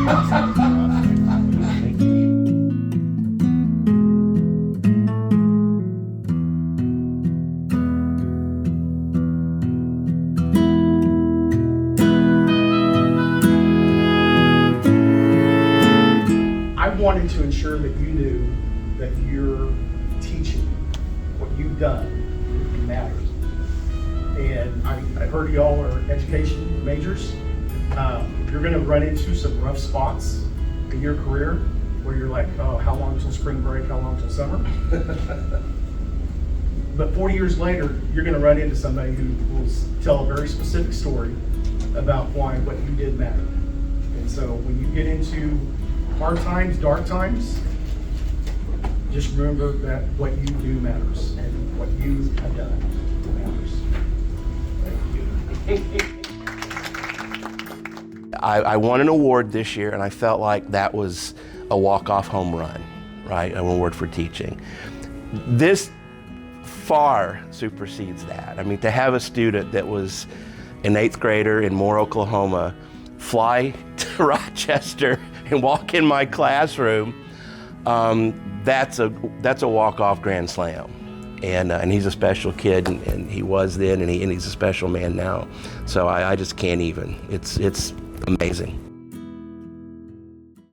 I wanted to ensure that you knew that your teaching, what you've done, matters. And I heard y'all are education majors. You're gonna run into some rough spots in your career where you're like, oh, how long till spring break, how long till summer? But 40 years later, you're gonna run into somebody who will tell a very specific story about why what you did mattered. And so when you get into hard times, dark times, just remember that what you do matters and what you have done matters. Thank you. I won an award this year, and I felt like that was a walk-off home run, right? An award for teaching. This far supersedes that. I mean, to have a student that was an 8th grader in Moore, Oklahoma, fly to Rochester and walk in my classroom, that's a walk-off grand slam. And he's a special kid, and he was then, and he's a special man now. So I just can't even. It's amazing.